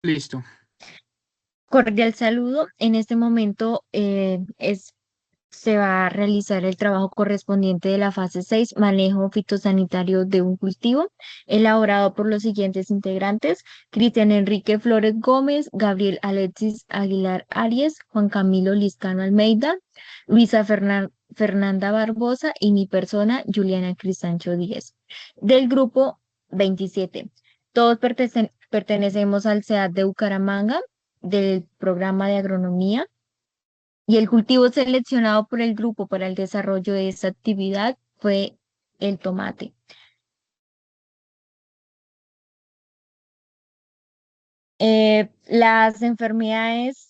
Listo. Cordial saludo. En este momento se va a realizar el trabajo correspondiente de la fase 6, manejo fitosanitario de un cultivo, elaborado por los siguientes integrantes: Cristian Enrique Flores Gómez, Gabriel Alexis Aguilar Arias, Juan Camilo Liscano Almeida, Fernanda Barbosa y mi persona, Juliana Cristancho Díez, del grupo 27. Todos pertenecemos al SEAD de Bucaramanga, del programa de agronomía, y el cultivo seleccionado por el grupo para el desarrollo de esta actividad fue el tomate. Las enfermedades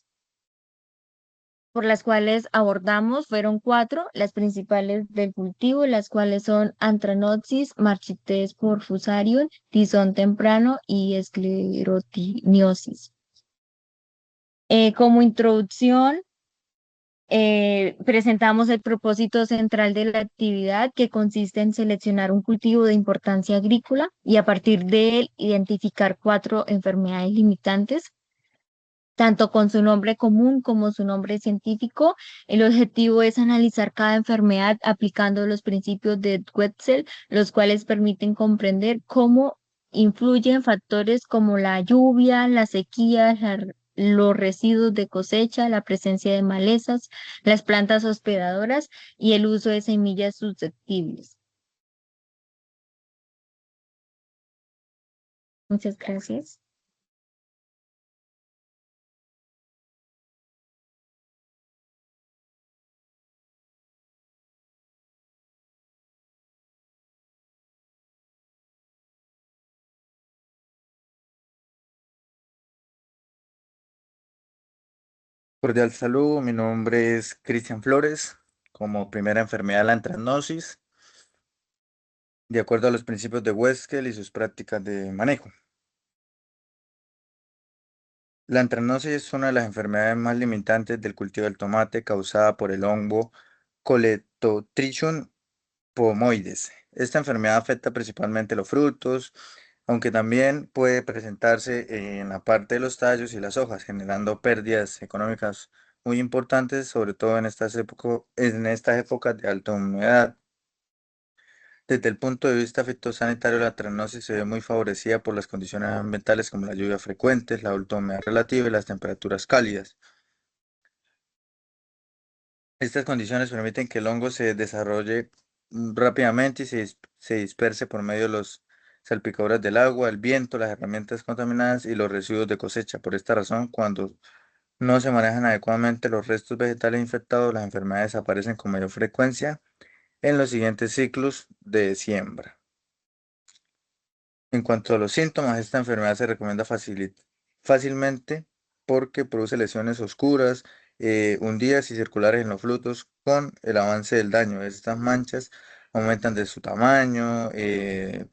por las cuales abordamos fueron cuatro, las principales del cultivo, las cuales son antranopsis, marchites por fusarium, tizón temprano y esclerotiniosis. Como introducción, presentamos el propósito central de la actividad, que consiste en seleccionar un cultivo de importancia agrícola y a partir de él identificar cuatro enfermedades limitantes, tanto con su nombre común como su nombre científico. El objetivo es analizar cada enfermedad aplicando los principios de Wetzel, los cuales permiten comprender cómo influyen factores como la lluvia, la sequía, los residuos de cosecha, la presencia de malezas, las plantas hospedadoras y el uso de semillas susceptibles. Muchas gracias. Cordial saludo, mi nombre es Cristian Flores. Como primera enfermedad, la antranosis, de acuerdo a los principios de Westphal y sus prácticas de manejo. La antranosis es una de las enfermedades más limitantes del cultivo del tomate, causada por el hongo Coletotrichum pomoides. Esta enfermedad afecta principalmente los frutos, aunque también puede presentarse en la parte de los tallos y las hojas, generando pérdidas económicas muy importantes, sobre todo en estas épocas de alta humedad. Desde el punto de vista fitosanitario, la trianosis se ve muy favorecida por las condiciones ambientales como la lluvia frecuente, la alta humedad relativa y las temperaturas cálidas. Estas condiciones permiten que el hongo se desarrolle rápidamente y se disperse por medio de los salpicaduras del agua, el viento, las herramientas contaminadas y los residuos de cosecha. Por esta razón, cuando no se manejan adecuadamente los restos vegetales infectados, las enfermedades aparecen con mayor frecuencia en los siguientes ciclos de siembra. En cuanto a los síntomas, esta enfermedad se recomienda fácilmente porque produce lesiones oscuras, hundidas y circulares en los frutos con el avance del daño. Estas manchas aumentan de su tamaño,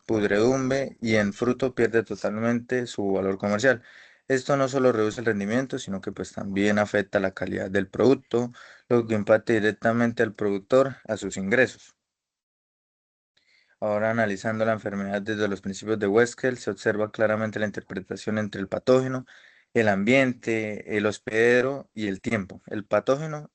pudredumbre y en fruto pierde totalmente su valor comercial. Esto no solo reduce el rendimiento, sino que pues también afecta la calidad del producto, lo que impacta directamente al productor a sus ingresos. Ahora, analizando la enfermedad desde los principios de Westphal, se observa claramente la interpretación entre el patógeno, el ambiente, el hospedero y el tiempo. El patógeno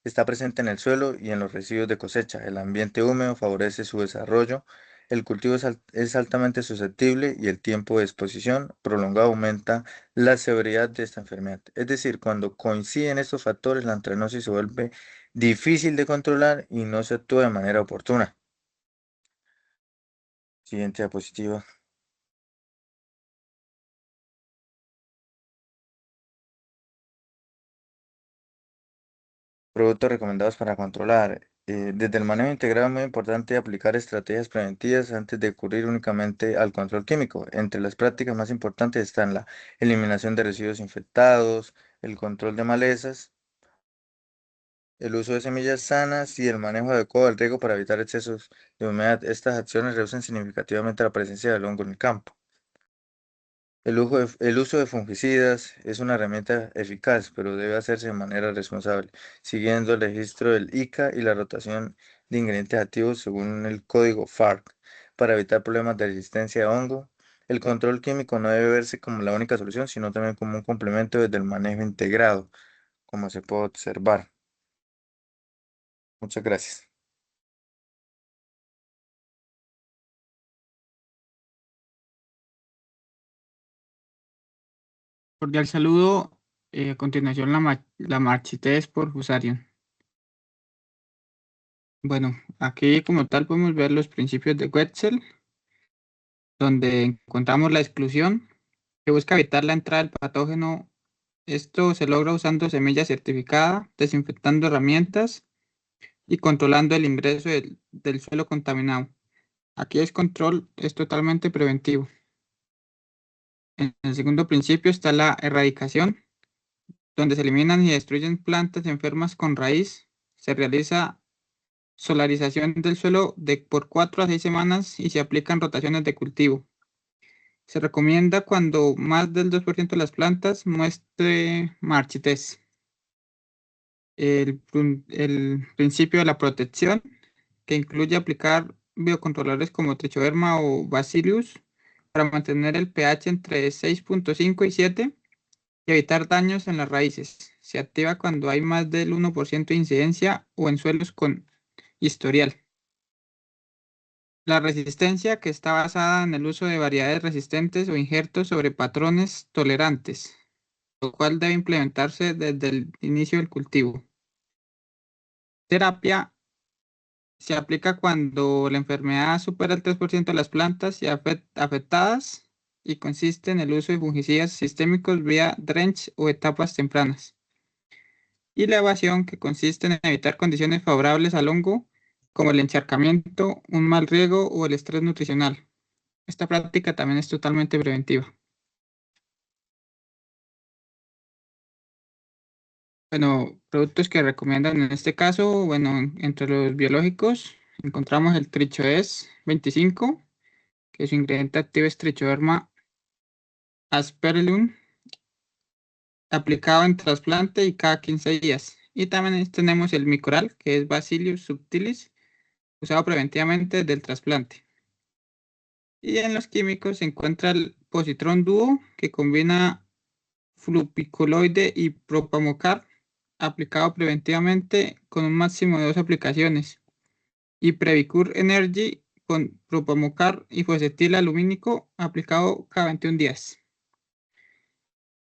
está presente en el suelo y en los residuos de cosecha. El ambiente húmedo favorece su desarrollo. El cultivo es altamente susceptible y el tiempo de exposición prolongado aumenta la severidad de esta enfermedad. Es decir, cuando coinciden estos factores, la antranosis se vuelve difícil de controlar y no se actúa de manera oportuna. Siguiente diapositiva. Productos recomendados para controlar. Desde el manejo integral es muy importante aplicar estrategias preventivas antes de ocurrir únicamente al control químico. Entre las prácticas más importantes están la eliminación de residuos infectados, el control de malezas, el uso de semillas sanas y el manejo adecuado del riego para evitar excesos de humedad. Estas acciones reducen significativamente la presencia del hongo en el campo. El uso de fungicidas es una herramienta eficaz, pero debe hacerse de manera responsable, siguiendo el registro del ICA y la rotación de ingredientes activos según el código FARC para evitar problemas de resistencia a hongo. El control químico no debe verse como la única solución, sino también como un complemento desde el manejo integrado, como se puede observar. Muchas gracias. Cordial saludo. A continuación, la marchitez por Fusarium. Bueno, aquí como tal podemos ver los principios de Wetzel, donde encontramos la exclusión, que busca evitar la entrada del patógeno. Esto se logra usando semilla certificada, desinfectando herramientas y controlando el ingreso del suelo contaminado. Aquí el control es totalmente preventivo. En el segundo principio está la erradicación, donde se eliminan y destruyen plantas enfermas con raíz. Se realiza solarización del suelo por 4 a 6 semanas y se aplican rotaciones de cultivo. Se recomienda cuando más del 2% de las plantas muestre marchitez. El principio de la protección, que incluye aplicar biocontroladores como Trichoderma o Bacillus para mantener el pH entre 6,5 y 7 y evitar daños en las raíces. Se activa cuando hay más del 1% de incidencia o en suelos con historial. La resistencia, que está basada en el uso de variedades resistentes o injertos sobre patrones tolerantes, lo cual debe implementarse desde el inicio del cultivo. Terapia se aplica cuando la enfermedad supera el 3% de las plantas y afectadas y consiste en el uso de fungicidas sistémicos vía drench o etapas tempranas. Y la evasión, que consiste en evitar condiciones favorables al hongo, como el encharcamiento, un mal riego o el estrés nutricional. Esta práctica también es totalmente preventiva. Bueno, productos que recomiendan en este caso, bueno, entre los biológicos encontramos el Trichoes 25, que su ingrediente activo es Trichoderma aspergillum, aplicado en trasplante y cada 15 días. Y también tenemos el Micoral, que es Bacillus subtilis, usado preventivamente desde el trasplante. Y en los químicos se encuentra el Positron Duo, que combina flupiculoide y propamocar, aplicado preventivamente con un máximo de 2 aplicaciones. Y Previcur Energy con propamocar y fuacetil alumínico, aplicado cada 21 días.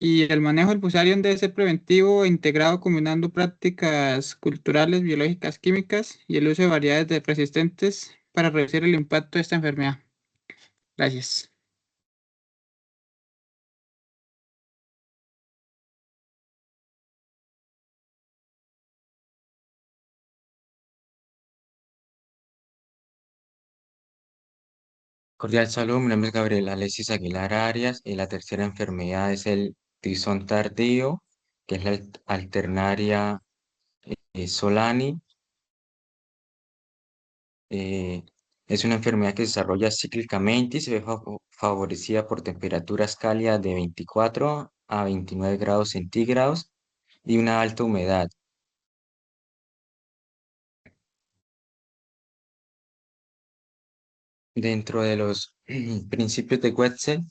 Y el manejo del fusarium debe ser preventivo e integrado combinando prácticas culturales, biológicas, químicas y el uso de variedades resistentes para reducir el impacto de esta enfermedad. Gracias. Cordial salud, mi nombre es Gabriel Alexis Aguilar Arias y la tercera enfermedad es el tizón tardío, que es la alternaria solani. Eh, es una enfermedad que se desarrolla cíclicamente y se ve favorecida por temperaturas cálidas de 24 a 29 grados centígrados y una alta humedad. Dentro de los principios de Wetzel,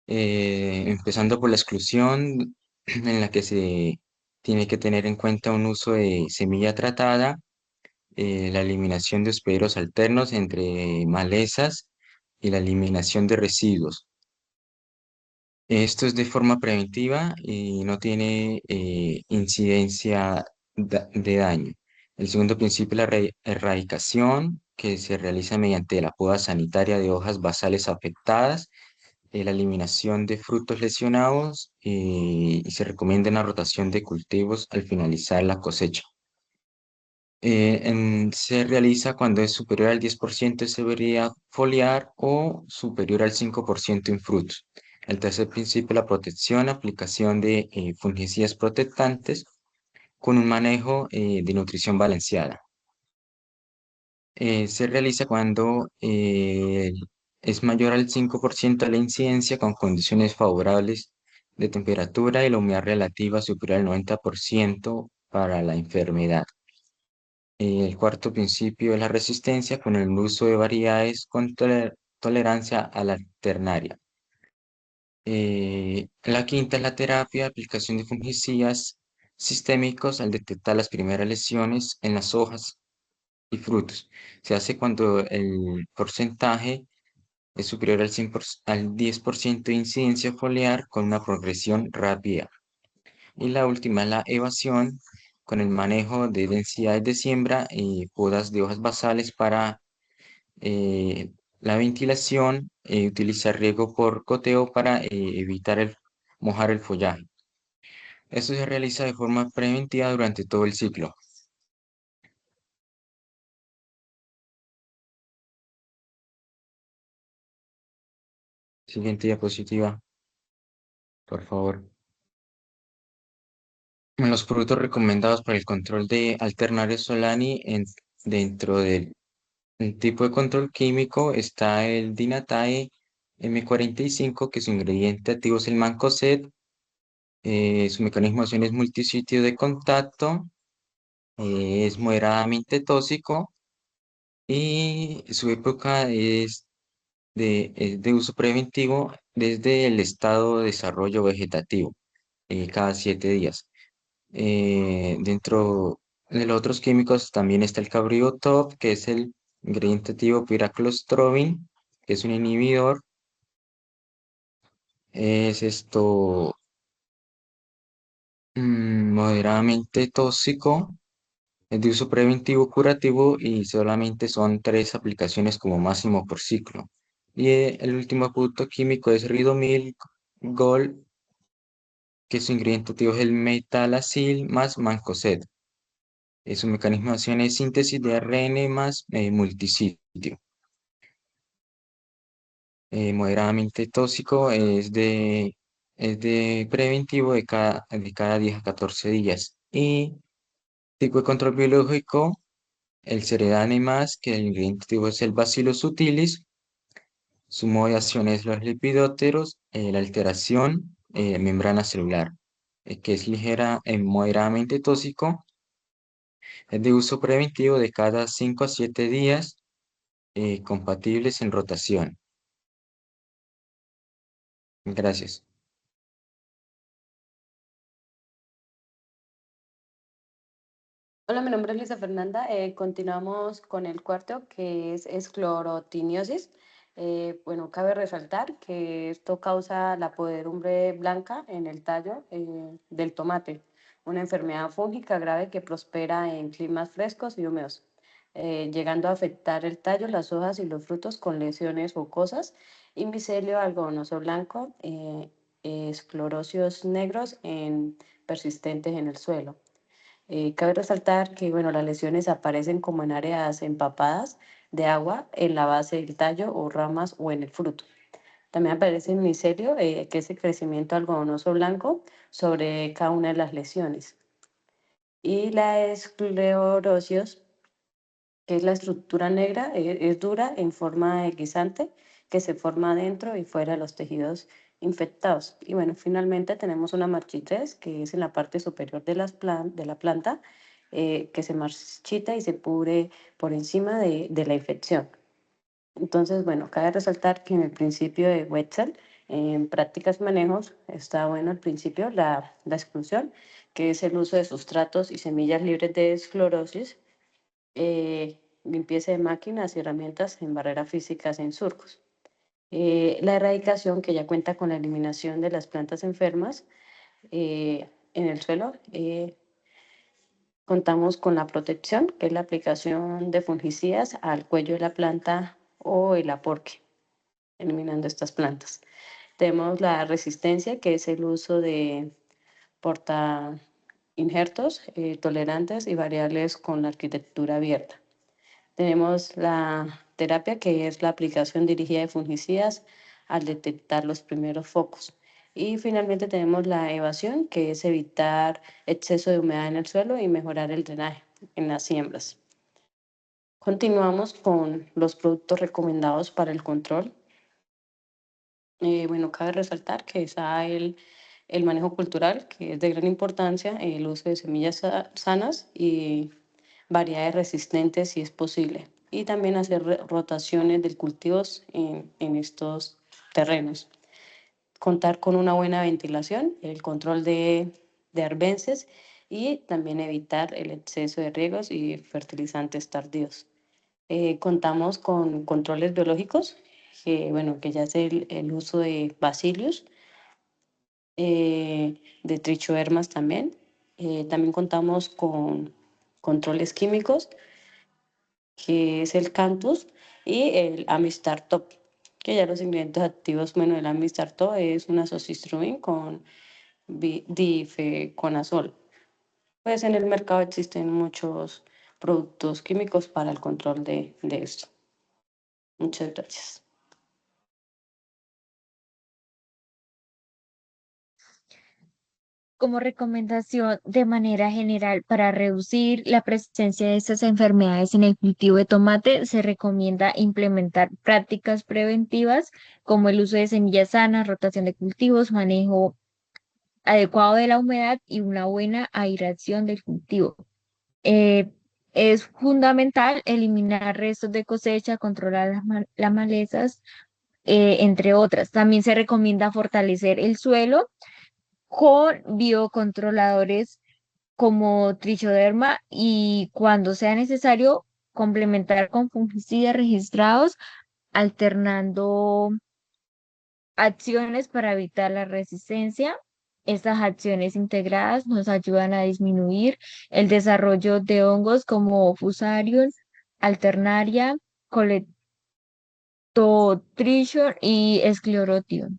empezando por la exclusión, en la que se tiene que tener en cuenta un uso de semilla tratada, la eliminación de hospederos alternos entre malezas y la eliminación de residuos. Esto es de forma preventiva y no tiene incidencia de daño. El segundo principio es la erradicación, que se realiza mediante la poda sanitaria de hojas basales afectadas, la eliminación de frutos lesionados y se recomienda una rotación de cultivos al finalizar la cosecha. Se realiza cuando es superior al 10% de severidad foliar o superior al 5% en frutos. El tercer principio es la protección, aplicación de fungicidas protectantes con un manejo de nutrición balanceada. Se realiza cuando es mayor al 5% de la incidencia con condiciones favorables de temperatura y la humedad relativa superior al 90% para la enfermedad. El cuarto principio es la resistencia con el uso de variedades tolerancia a la ternaria. La quinta es la terapia, aplicación de fungicidas sistémicos al detectar las primeras lesiones en las hojas y frutos. Se hace cuando el porcentaje es superior al 100% al 10% de incidencia foliar con una progresión rápida. Y la última es la evasión con el manejo de densidades de siembra y podas de hojas basales para eh, la ventilación, utilizar riego por goteo para evitar mojar el follaje. Esto se realiza de forma preventiva durante todo el ciclo. Siguiente diapositiva, por favor. Los productos recomendados para el control de Alternaria solani dentro del tipo de control químico está el Dinatae M45, que su ingrediente activo es el Mancozeb. Su mecanismo de acción es multisitio de contacto, es moderadamente tóxico y su época es de uso preventivo desde el estado de desarrollo vegetativo, cada 7 días. Dentro de los otros químicos también está el Cabriotop, que es el ingrediente activo piraclostrobin, que es un inhibidor. Es esto moderadamente tóxico, es de uso preventivo curativo y solamente son 3 aplicaciones como máximo por ciclo. Y el último producto químico es Ridomil Gold, que su ingrediente activo es el metalacil más Mancozeb. Su mecanismo de acción es síntesis de ARN más multisitio. Moderadamente tóxico es de preventivo de cada 10 a 14 días. Y tipo de control biológico, el Ceredane más, que el ingrediente activo es el Bacillus subtilis. Su modo de acción es los lepidópteros, la alteración membrana celular, que es ligera, moderadamente tóxico. Es de uso preventivo de cada 5 a 7 días, compatibles en rotación. Gracias. Hola, mi nombre es Luisa Fernanda. Continuamos con el cuarto, que es esclerotiniosis. Bueno, cabe resaltar que esto causa la podredumbre blanca en el tallo del tomate, una enfermedad fúngica grave que prospera en climas frescos y húmedos, llegando a afectar el tallo, las hojas y los frutos con lesiones mucosas y micelio algodonoso blanco, esclerosios negros persistentes en el suelo. Cabe resaltar que bueno, las lesiones aparecen como en áreas empapadas de agua en la base del tallo o ramas o en el fruto. También aparece el micelio, que es el crecimiento algodonoso blanco sobre cada una de las lesiones. Y la esclerosis, que es la estructura negra, es dura en forma de guisante que se forma dentro y fuera de los tejidos infectados. Y bueno, finalmente tenemos una marchitrez, que es en la parte superior de la planta, que se marchita y se pudre por encima de la infección. Entonces, bueno, cabe resaltar que en el principio de Wetzel, en prácticas y manejos, está bueno al principio la exclusión, que es el uso de sustratos y semillas libres de esclerosis, limpieza de máquinas y herramientas en barreras físicas en surcos. La erradicación, que ya cuenta con la eliminación de las plantas enfermas en el suelo. Contamos con la protección, que es la aplicación de fungicidas al cuello de la planta o el aporque, eliminando estas plantas. Tenemos la resistencia, que es el uso de porta injertos tolerantes y variables con la arquitectura abierta. Tenemos la terapia, que es la aplicación dirigida de fungicidas al detectar los primeros focos. Y finalmente tenemos la evasión, que es evitar exceso de humedad en el suelo y mejorar el drenaje en las siembras. Continuamos con los productos recomendados para el control. Bueno, cabe resaltar que está el manejo cultural, que es de gran importancia, el uso de semillas sanas y variedades resistentes si es posible. y también hacer rotaciones de cultivos en estos terrenos. Contar con una buena ventilación, el control de arbences y también evitar el exceso de riegos y fertilizantes tardíos. Contamos con controles biológicos, bueno, que ya es el uso de bacillus, de trichodermas también. También contamos con controles químicos, que es el Cantus y el Amistar Top, que ya los ingredientes activos, bueno, el Amistar Top es una azoxystrobin con difeconazol. Pues en el mercado existen muchos productos químicos para el control de esto. Muchas gracias. Como recomendación de manera general para reducir la presencia de estas enfermedades en el cultivo de tomate, se recomienda implementar prácticas preventivas como el uso de semillas sanas, rotación de cultivos, manejo adecuado de la humedad y una buena aireación del cultivo. Eh, es fundamental eliminar restos de cosecha, controlar las malezas, entre otras. También se recomienda fortalecer el suelo con biocontroladores como trichoderma y cuando sea necesario complementar con fungicidas registrados, alternando acciones para evitar la resistencia. Estas acciones integradas nos ayudan a disminuir el desarrollo de hongos como Fusarium, Alternaria, Colectotrichum y Sclerotium.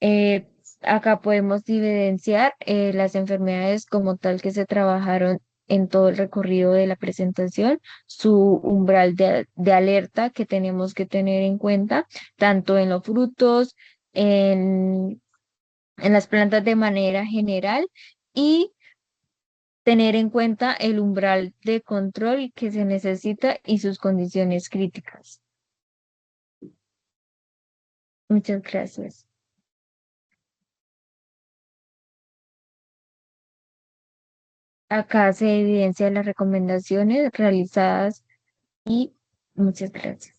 Eh, Acá podemos evidenciar las enfermedades como tal que se trabajaron en todo el recorrido de la presentación, su umbral de alerta que tenemos que tener en cuenta, tanto en los frutos, en, en las plantas de manera general y tener en cuenta el umbral de control que se necesita y sus condiciones críticas. Muchas gracias. Acá se evidencian las recomendaciones realizadas y muchas gracias.